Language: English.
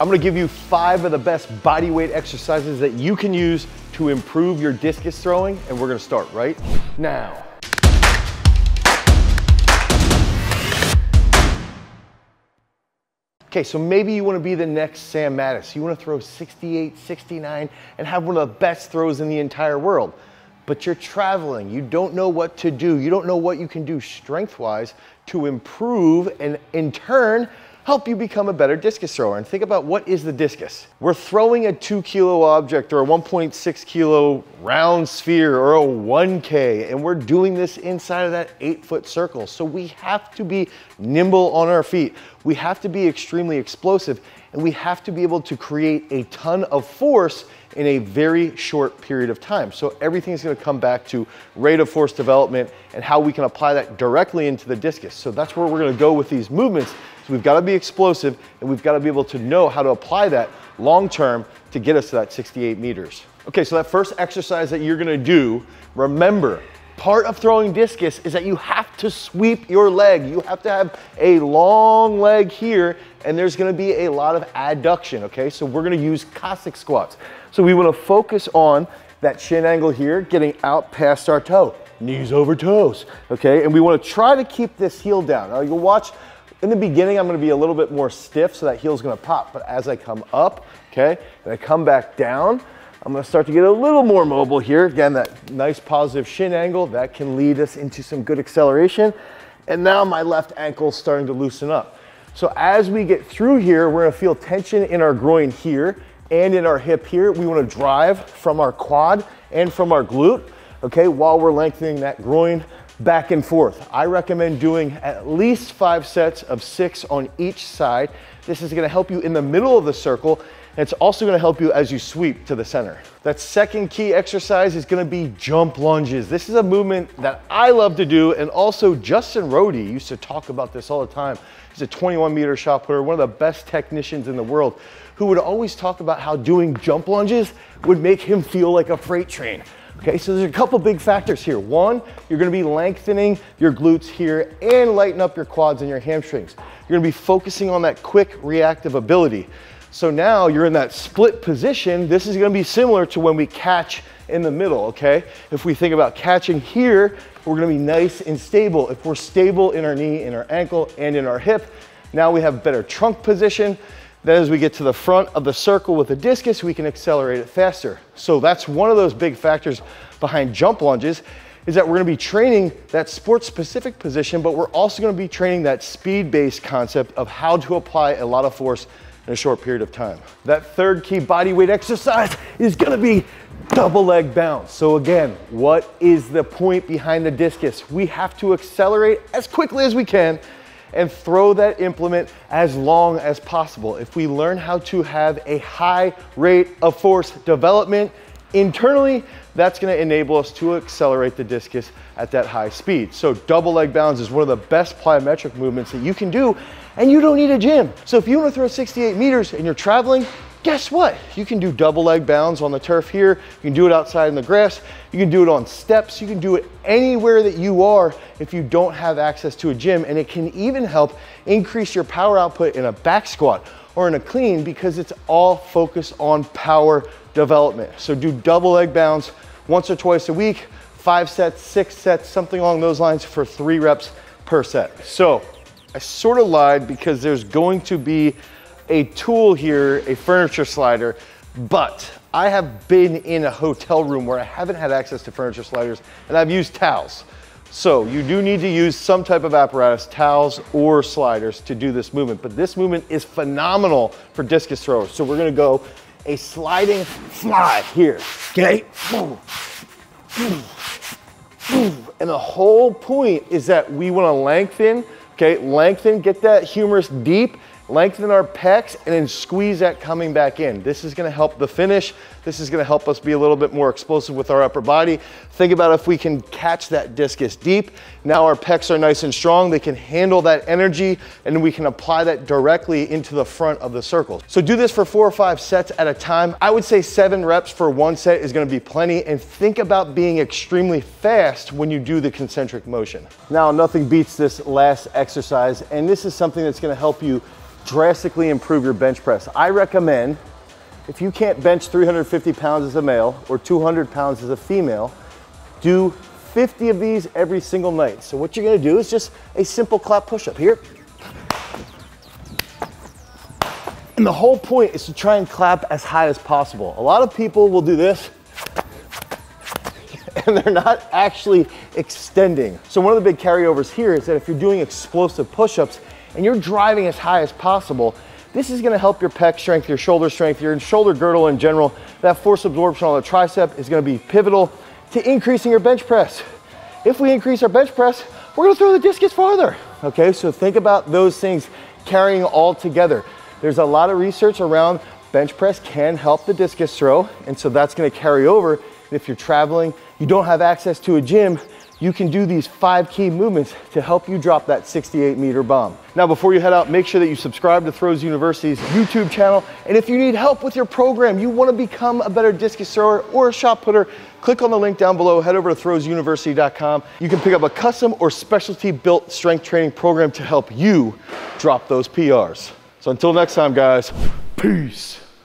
I'm gonna give you 5 of the best body weight exercises that you can use to improve your discus throwing, and we're gonna start right now. Okay, so maybe you wanna be the next Sam Mattis. You wanna throw 68, 69, and have one of the best throws in the entire world. But you're traveling, you don't know what to do, you don't know what you can do strength-wise to improve and in turn, help you become a better discus thrower. And think about, what is the discus? We're throwing a 2-kilo object or a 1.6 kilo round sphere or a 1K, and we're doing this inside of that 8-foot circle. So we have to be nimble on our feet. We have to be extremely explosive, and we have to be able to create a ton of force in a very short period of time. So everything's gonna come back to rate of force development and how we can apply that directly into the discus. So that's where we're gonna go with these movements. So we've gotta be explosive, and we've gotta be able to know how to apply that long-term to get us to that 68 meters. Okay, so that first exercise that you're gonna do, remember, part of throwing discus is that you have to sweep your leg. You have to have a long leg here, and there's gonna be a lot of adduction, okay? So we're gonna use caustic squats. So we wanna focus on that shin angle here, getting out past our toe, knees over toes, okay? And we wanna try to keep this heel down. Now you'll watch, in the beginning, I'm gonna be a little bit more stiff, so that heel's gonna pop. But as I come up, okay, and I come back down, I'm gonna start to get a little more mobile here. Again, that nice positive shin angle, that can lead us into some good acceleration. And now my left ankle's starting to loosen up. So as we get through here, we're gonna feel tension in our groin here and in our hip here. We wanna drive from our quad and from our glute, okay, while we're lengthening that groin back and forth. I recommend doing at least 5 sets of 6 on each side. This is gonna help you in the middle of the circle, and it's also gonna help you as you sweep to the center. That second key exercise is gonna be jump lunges. This is a movement that I love to do, and also Justin Rohde used to talk about this all the time. He's a 21-meter shot putter, one of the best technicians in the world, who would always talk about how doing jump lunges would make him feel like a freight train. Okay, so there's a couple big factors here. One, you're gonna be lengthening your glutes here and lighten up your quads and your hamstrings. You're gonna be focusing on that quick reactive ability. So now you're in that split position. This is gonna be similar to when we catch in the middle, okay? If we think about catching here, we're gonna be nice and stable. If we're stable in our knee, in our ankle, and in our hip, now we have better trunk position. Then as we get to the front of the circle with the discus, we can accelerate it faster. So that's one of those big factors behind jump lunges, is that we're gonna be training that sport-specific position, but we're also gonna be training that speed-based concept of how to apply a lot of force in a short period of time. That third key body weight exercise is gonna be double leg bounce. So again, what is the point behind the discus? We have to accelerate as quickly as we can and throw that implement as long as possible. If we learn how to have a high rate of force development internally, that's gonna enable us to accelerate the discus at that high speed. So double leg bounce is one of the best plyometric movements that you can do, and you don't need a gym. So if you wanna throw 68 meters and you're traveling, guess what? You can do double leg bounds on the turf here. You can do it outside in the grass. You can do it on steps. You can do it anywhere that you are if you don't have access to a gym. And it can even help increase your power output in a back squat or in a clean, because it's all focused on power development. So do double leg bounds once or twice a week, 5 sets, 6 sets, something along those lines for 3 reps per set. So I sort of lied, because there's going to be a tool here, a furniture slider, but I have been in a hotel room where I haven't had access to furniture sliders, and I've used towels. So you do need to use some type of apparatus, towels or sliders, to do this movement. But this movement is phenomenal for discus throwers. So we're gonna go a sliding fly here, okay? And the whole point is that we wanna lengthen, okay? Lengthen, get that humerus deep, lengthen our pecs, and then squeeze that coming back in. This is gonna help the finish. This is gonna help us be a little bit more explosive with our upper body. Think about if we can catch that discus deep. Now our pecs are nice and strong. They can handle that energy, and we can apply that directly into the front of the circle. So do this for 4 or 5 sets at a time. I would say 7 reps for 1 set is gonna be plenty, and think about being extremely fast when you do the concentric motion. Now, nothing beats this last exercise, and this is something that's gonna help you drastically improve your bench press. I recommend, if you can't bench 350 pounds as a male or 200 pounds as a female, do 50 of these every single night. So what you're gonna do is just a simple clap push-up here. And the whole point is to try and clap as high as possible. A lot of people will do this and they're not actually extending. So one of the big carryovers here is that if you're doing explosive push-ups and you're driving as high as possible, this is gonna help your pec strength, your shoulder strength, your shoulder girdle in general. That force absorption on the tricep is gonna be pivotal to increasing your bench press. If we increase our bench press, we're gonna throw the discus farther. Okay, so think about those things carrying all together. There's a lot of research around bench press can help the discus throw, and so that's gonna carry over. If you're traveling, you don't have access to a gym, you can do these 5 key movements to help you drop that 68-meter bomb. Now, before you head out, make sure that you subscribe to Throws University's YouTube channel. And if you need help with your program, you want to become a better discus thrower or a shot putter, click on the link down below, head over to throwsuniversity.com. You can pick up a custom or specialty built strength training program to help you drop those PRs. So until next time, guys, peace.